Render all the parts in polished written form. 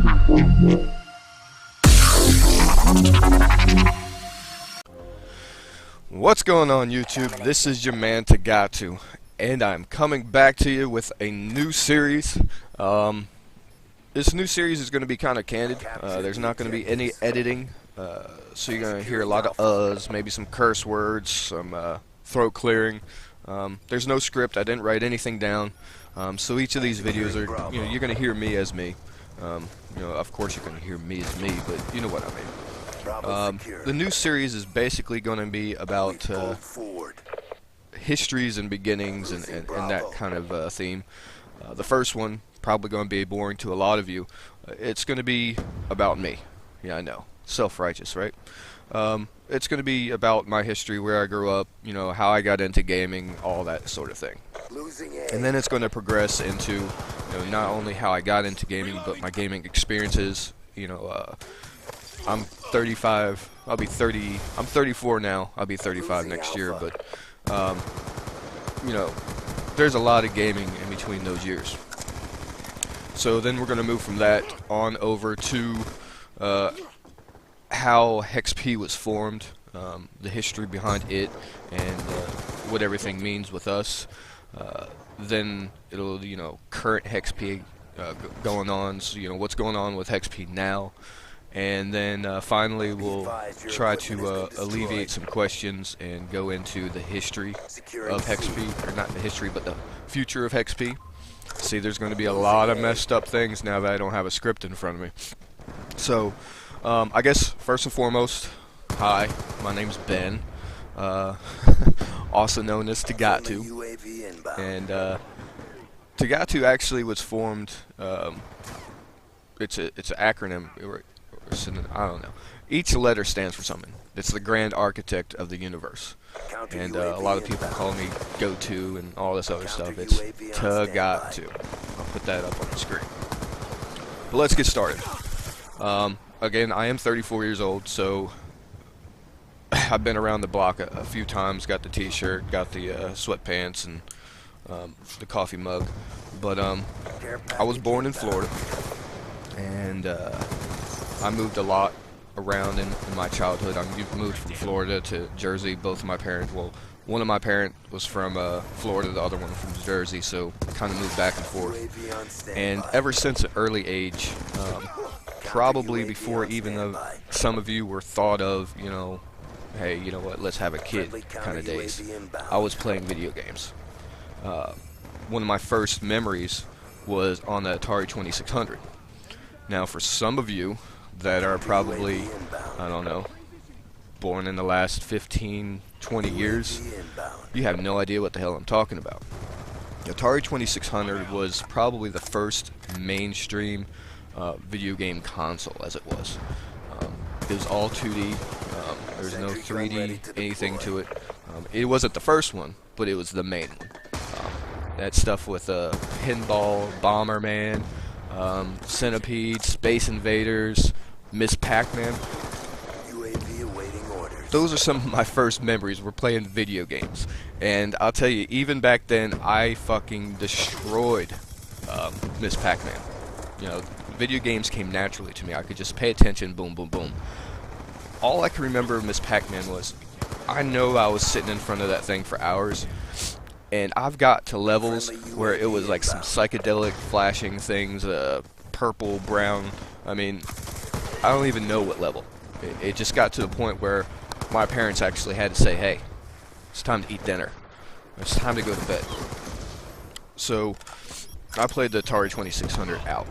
What's going on YouTube? This is your man TGAOTU, and I'm coming back to you with a new series. This new series is going to be kind of candid. There's not going to be any editing, so you're going to hear a lot of uhs, maybe some curse words, some throat clearing. There's no script. I didn't write anything down, so each of these videos are, you're going to hear me as me. Of course you're going to hear me as me, but you know what I mean. The new series is basically going to be about histories and beginnings and that kind of theme. The first one, probably going to be boring to a lot of you. It's going to be about me. Yeah, I know. Self-righteous, right? It's going to be about my history, where I grew up, how I got into gaming, all that sort of thing. And then it's going to progress into, not only how I got into gaming, but my gaming experiences. I'm 35, I'll be 30, I'm 34 now, I'll be 35 next year, but, there's a lot of gaming in between those years. So then we're going to move from that on over to how HeXp was formed, the history behind it, and what everything means with us. Then it'll, current HeXp going on, so, what's going on with HeXp now. And then finally we'll try to alleviate some questions and go into the history of HeXp, or not the history, but the future of HeXp. See, there's going to be a lot of messed up things now that I don't have a script in front of me. So, I guess first and foremost, hi, my name's Ben, also known as TGAOTU, and TGAOTU actually was formed. It's an acronym. I don't know. Each letter stands for something. It's the grand architect of the universe. And a lot of people call me GoTo and all this other stuff. It's TGAOTU. I'll put that up on the screen. But let's get started. Again, I am 34 years old, so I've been around the block a few times. Got the t-shirt, got the sweatpants, and the coffee mug. But I was born in Florida, and I moved a lot around in my childhood. I moved from Florida to Jersey. Both of my parents, well, one of my parents was from Florida, the other one from Jersey, so kind of moved back and forth. And ever since an early age, probably before even some of you were thought of, hey, you know what, let's have a kid kind of days, I was playing video games. One of my first memories was on the Atari 2600. Now, for some of you that are probably, I don't know, born in the last 15, 20 years, you have no idea what the hell I'm talking about. The Atari 2600 was probably the first mainstream video game console, as it was. It was all 2D, there was no 3D, anything to it. It wasn't the first one, but it was the main one. That stuff with Pinball, Bomberman, Centipede, Space Invaders, Miss Pac-Man. Those are some of my first memories. We're playing video games, and I'll tell you, even back then, I fucking destroyed Miss Pac-Man. Video games came naturally to me. I could just pay attention, boom, boom, boom. All I can remember of Miss Pac-Man was, I know I was sitting in front of that thing for hours, and I've got to levels where it was like some psychedelic flashing things, purple, brown. I mean, I don't even know what level. It just got to the point where my parents actually had to say, hey, it's time to eat dinner. It's time to go to bed. So, I played the Atari 2600 out.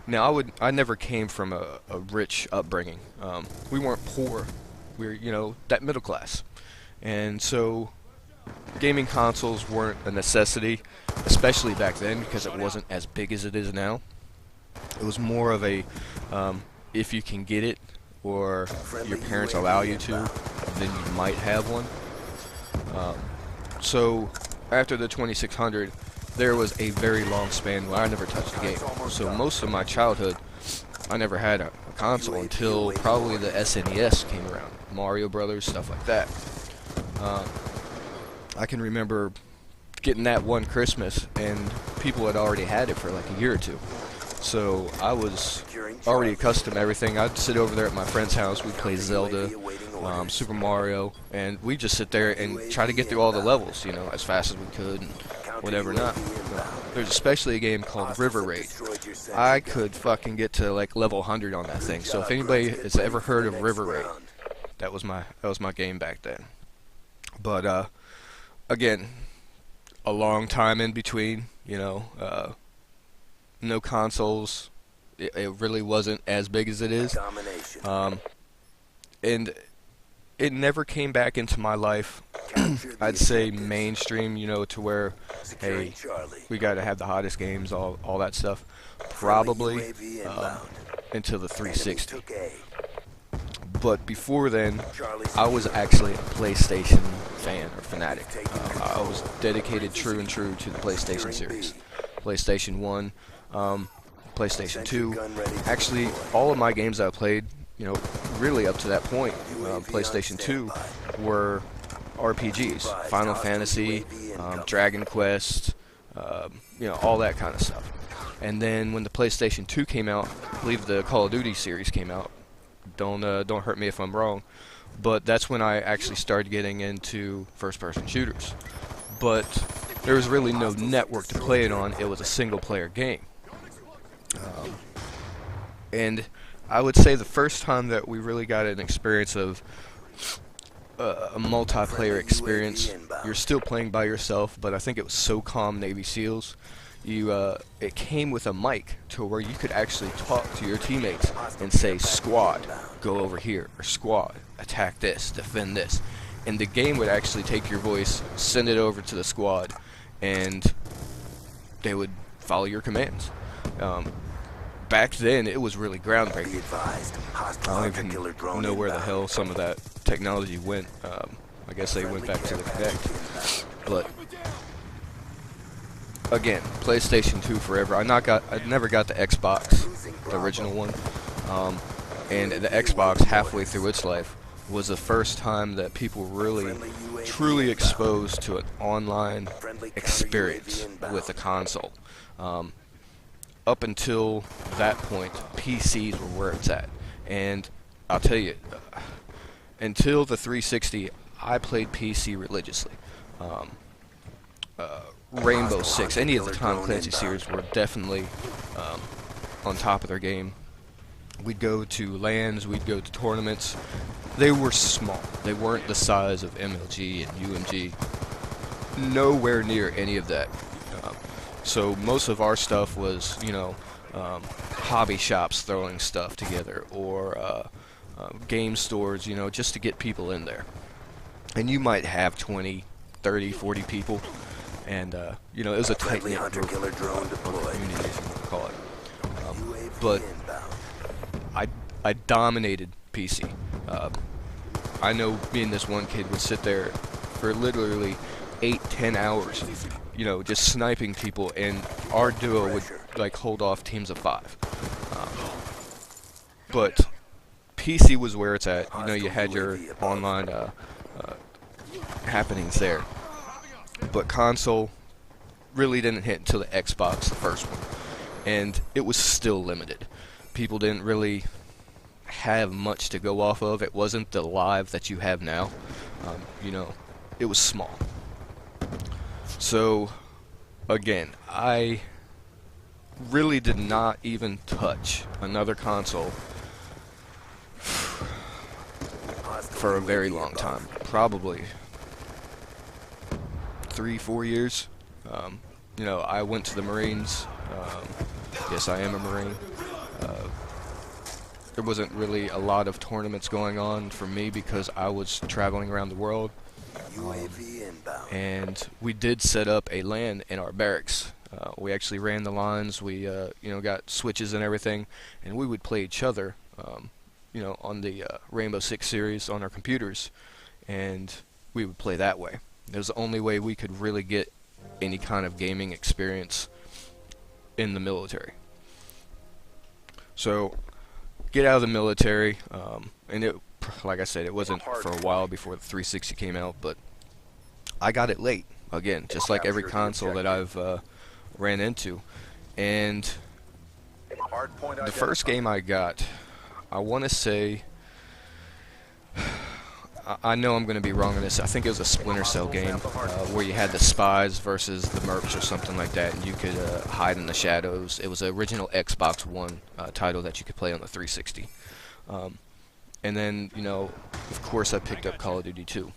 Now, I never came from a rich upbringing. We weren't poor. We were, that middle class. And so, gaming consoles weren't a necessity, especially back then, because it wasn't as big as it is now. It was more of a, if you can get it, or your parents allow you to, then you might have one. So, after the 2600, there was a very long span where I never touched a game. So most of my childhood, I never had a console until probably the SNES came around. Mario Brothers, stuff like that. I can remember getting that one Christmas, and people had already had it for like a year or two. So I was already accustomed to everything. I'd sit over there at my friend's house. We'd play Zelda, Super Mario, and we'd just sit there and try to get through all the levels, you know, as fast as we could and whatever not. There's especially a game called River Raid. I could fucking get to like level 100 on that thing. So if anybody has ever heard of River Raid, that was my game back then. But again, a long time in between, you know, no consoles. It really wasn't as big as it is. And it never came back into my life, I'd say mainstream, you know, to where, hey, we got to have the hottest games, all that stuff. Probably until the 360. But before then, I was actually a PlayStation fan or fanatic. I was dedicated true to the PlayStation series. PlayStation 1, PlayStation 2. Actually, all of my games I played, you know, really up to that point, PlayStation 2, were RPGs. Final Fantasy, Dragon Quest, you know, all that kind of stuff. And then when the PlayStation 2 came out, I believe the Call of Duty series came out. Don't hurt me if I'm wrong, but that's when I actually started getting into first-person shooters. But there was really no network to play it on. It was a single-player game. And I would say the first time that we really got an experience of a multiplayer experience, you're still playing by yourself, but I think it was SOCOM Navy SEALs. It came with a mic to where you could actually talk to your teammates and say, "Squad, go over here," or "Squad, attack this, defend this," and the game would actually take your voice, send it over to the squad, and they would follow your commands. Back then, it was really groundbreaking. I don't even know where the hell some of that technology went. I guess they went back to the Kinect. But again, PlayStation 2 forever. I never got the Xbox, the original one. And the Xbox, halfway through its life, was the first time that people really, truly exposed to an online experience with a console. Up until that point, PCs were where it's at. And I'll tell you, until the 360, I played PC religiously. Rainbow Six, any of the Tom Clancy series were definitely on top of their game. We'd go to LANs, we'd go to tournaments. They were small. They weren't the size of MLG and UMG. Nowhere near any of that. So most of our stuff was, you know, hobby shops throwing stuff together, or game stores, you know, just to get people in there. And you might have 20, 30, 40 people. And, you know, it was a tight-knit group, or community, if you want to call it. But I dominated PC. I know me and this one kid would sit there for literally 8-10 hours, you know, just sniping people, and our duo would, like, hold off teams of 5. But PC was where it's at. You know, you had your online happenings there. But console really didn't hit until the Xbox, the first one. And it was still limited. People didn't really have much to go off of. It wasn't the live that you have now. You know, it was small. So, again, I really did not even touch another console for a very long time. Probably 3-4 years. You know, I went to the Marines. Yes, I am a Marine. There wasn't really a lot of tournaments going on for me because I was traveling around the world. And we did set up a LAN in our barracks. We actually ran the lines. We, you know, got switches and everything, and we would play each other, you know, on the Rainbow Six series on our computers, and we would play that way. It was the only way we could really get any kind of gaming experience in the military. So, get out of the military, and it, like I said, it wasn't for a while before the 360 came out, but I got it late, again, just like every console that I've ran into. And the first game I got, I want to say, I know I'm going to be wrong on this. I think it was a Splinter Cell game where you had the spies versus the mercs or something like that, and you could hide in the shadows. It was an original Xbox One title that you could play on the 360. And then, you know, of course I picked up Call of Duty 2.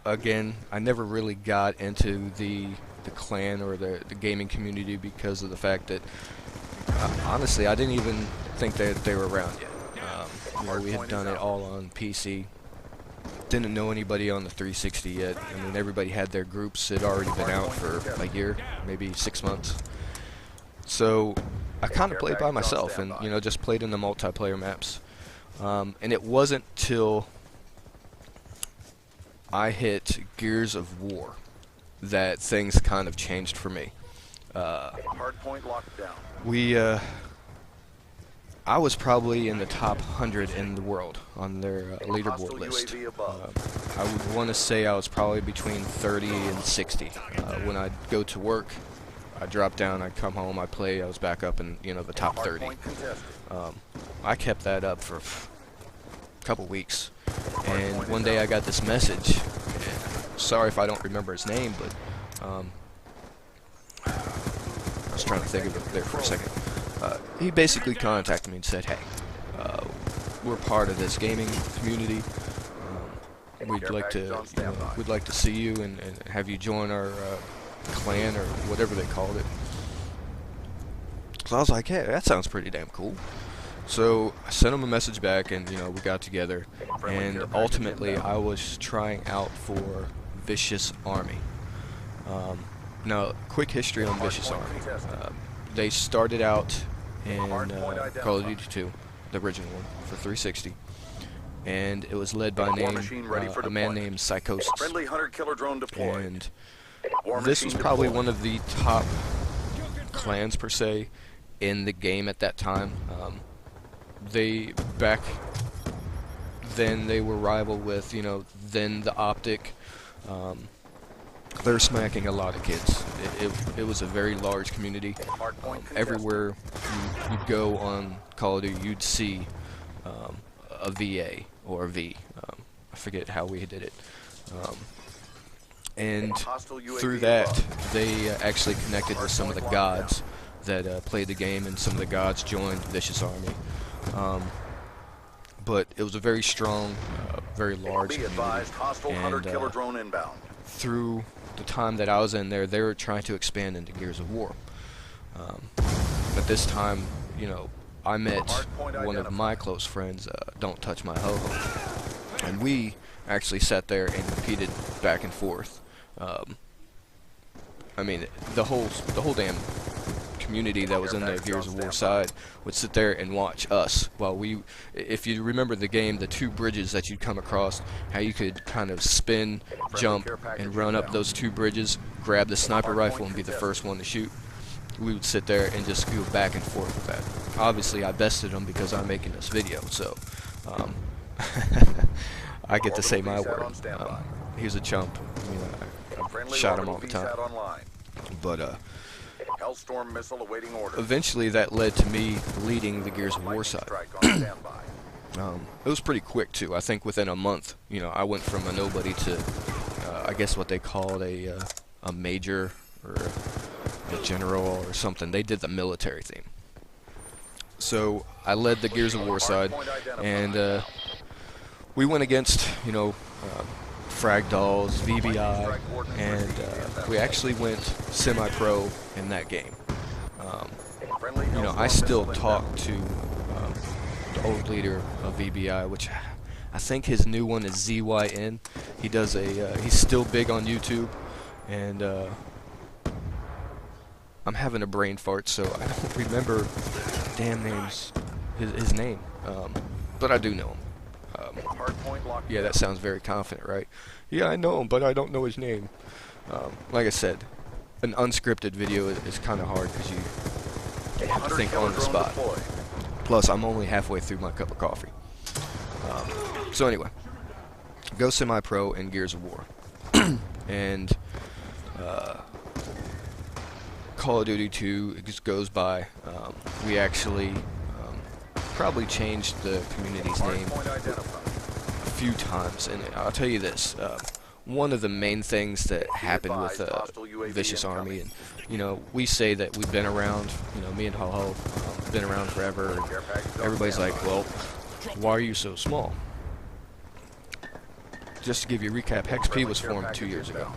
Again, I never really got into the clan or the gaming community because of the fact that, honestly, I didn't even think that they were around yet. You know, we had done it all on PC. Didn't know anybody on the 360 yet. I mean, everybody had their groups. It had already been out for a year, maybe 6 months. So I kind of played by myself and, you know, just played in the multiplayer maps. And it wasn't till I hit Gears of War that things kind of changed for me. I was probably in the top 100 in the world on their leaderboard list. I would want to say I was probably between 30 and 60. When I'd go to work, I'd drop down, I'd come home, I'd play, I was back up in, you know, the top 30. I kept that up for a couple weeks, and one day I got this message. Sorry if I don't remember his name, but I was trying to think of it there for a second. He basically contacted me and said, "Hey, we're part of this gaming community. We'd like to see you and have you join our clan," or whatever they called it. So I was like, "Hey, that sounds pretty damn cool." So I sent him a message back, and, you know, we got together. And ultimately, I was trying out for Vicious Army. Now, quick history on Vicious Army. They started out in Call of Duty 2, the original one, for 360, and it was led by a man named Psychosis. And this was probably one of the top clans, per se, in the game at that time. Back then, they were rival with, you know, then the Optic. They're smacking a lot of kids. It was a very large community. Everywhere you'd go on Call of Duty, you'd see a VA or a V. I forget how we did it. And through that, they actually connected with some of the gods that played the game, and some of the gods joined Vicious Army. But it was a very strong, very large community. And through the time that I was in there, they were trying to expand into Gears of War. But this time, you know, I met one of my close friends, Don't Touch My Ho-Ho, and we actually sat there and competed back and forth. I mean, the whole damn community that was in the Gears of War side would sit there and watch us while if you remember the game, the two bridges that you'd come across, how you could kind of spin, jump, and run up those two bridges, grab the sniper rifle and be the first one to shoot. We would sit there and just go back and forth with that. Obviously, I bested him because I'm making this video, so I get to say my word. He was a chump. I mean, I shot him all the time. But eventually that led to me leading the Gears of War side. It was pretty quick too. I think within a month, you know, I went from a nobody to I guess what they called a major or a general or something. They did the military theme. So I led the Gears of War side, and we went against, you know, Frag Dolls, VBI, and we actually went semi-pro in that game. You know, I still talk to the old leader of VBI, which I think his new one is ZYN. He does he's still big on YouTube, and I'm having a brain fart, so I don't remember damn names, his name, but I do know him. Yeah, that sounds very confident, right? Yeah, I know him, but I don't know his name. Like I said, an unscripted video is kind of hard because you have to think on the spot. Plus, I'm only halfway through my cup of coffee. So anyway, go semi-pro in Gears of War. And Call of Duty 2 it just goes by. We actually probably changed the community's name a few times, and I'll tell you this. One of the main things that happened with Vicious Army, and we say that we've been around, me and Ho been around forever, and everybody's like, well, why are you so small? Just to give you a recap, HeXp was formed 2 years ago.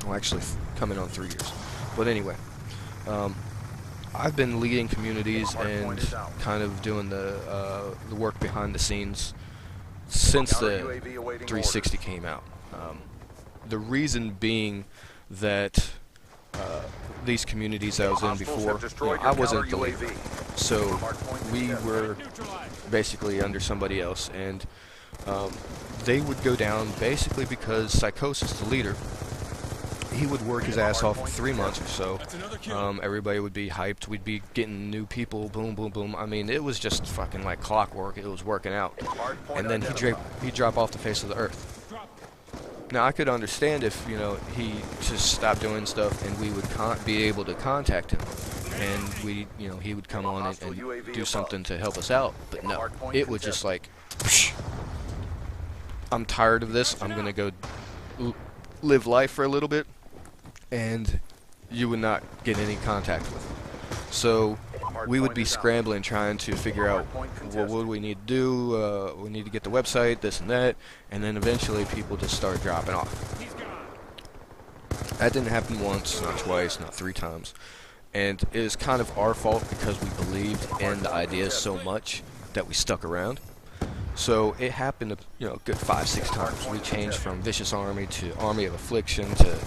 Well, actually, coming on 3 years. But anyway, I've been leading communities and kind of doing the work behind the scenes since the 360 came out. The reason being that these communities I was in before, I wasn't the leader, so we were basically under somebody else, and they would go down basically because Psychosis, the leader, he would work his ass off for 3 months or so. Everybody would be hyped. We'd be getting new people. Boom, boom, boom. I mean, it was just fucking like clockwork. It was working out. And then he'd drop off the face of the earth. Now, I could understand if, he just stopped doing stuff and we would be able to contact him. And he would come on and do something to help us out. But no, it was just like, psh, I'm tired of this. I'm going to go live life for a little bit. And you would not get any contact with them. So we would be scrambling trying to figure out, well, what do we need to do? We need to get the website, this and that, and then eventually people just start dropping off. That didn't happen once, not twice, not 3 times. And it is kind of our fault because we believed in the idea so much that we stuck around. So it happened a good 5-6 times. We changed from Vicious Army to Army of Affliction to,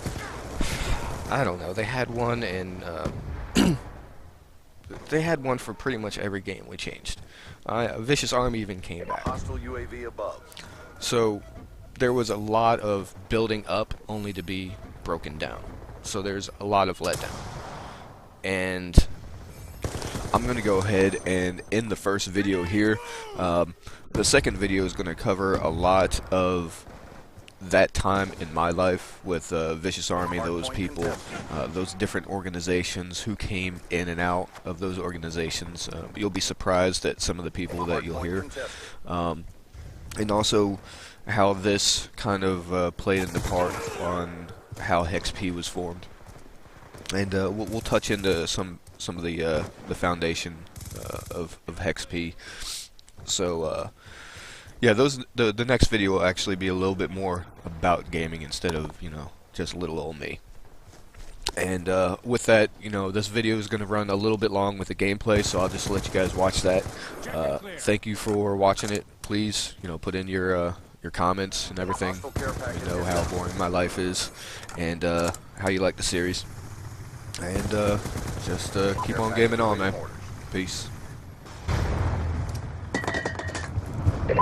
I don't know, they had one in they had one for pretty much every game we changed. Vicious Army even came back. So there was a lot of building up only to be broken down. So there's a lot of letdown. And I'm going to go ahead and end the first video here. The second video is going to cover a lot of that time in my life with Vicious Army, those people, those different organizations, who came in and out of those organizations. You'll be surprised at some of the people that you'll hear. And also how this kind of played into part on how HeXp was formed. And we'll touch into some of the foundation of HeXp. So yeah, the next video will actually be a little bit more about gaming instead of just little old me. And with that, this video is going to run a little bit long with the gameplay, so I'll just let you guys watch that. Thank you for watching it. Please, put in your comments and everything. Let me know how boring my life is and how you like the series. And just keep on gaming on, man. Peace.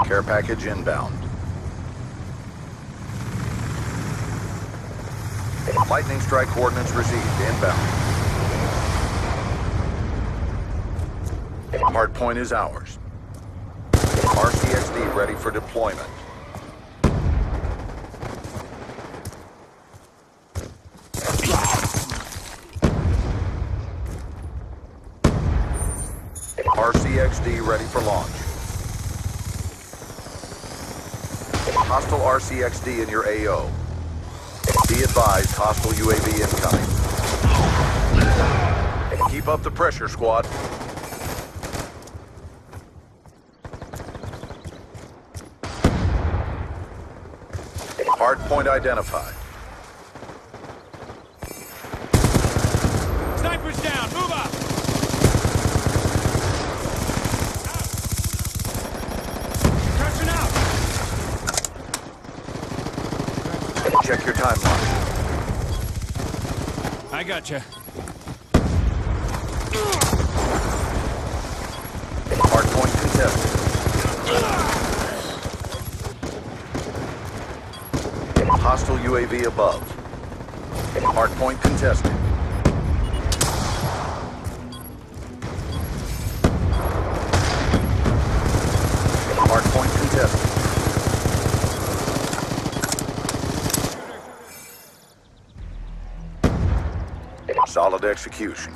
Care package inbound. Lightning strike coordinates received. Inbound. Hardpoint is ours. RCXD ready for deployment. RCXD ready for launch. Hostile RCXD in your AO. Be advised, hostile UAV incoming. Keep up the pressure, squad. Hardpoint identified. Snipers down, move up! Crashing out! Check your timeline. I gotcha. Hardpoint contested. Hostile UAV above. Hardpoint contested. Hardpoint contested. Solid execution.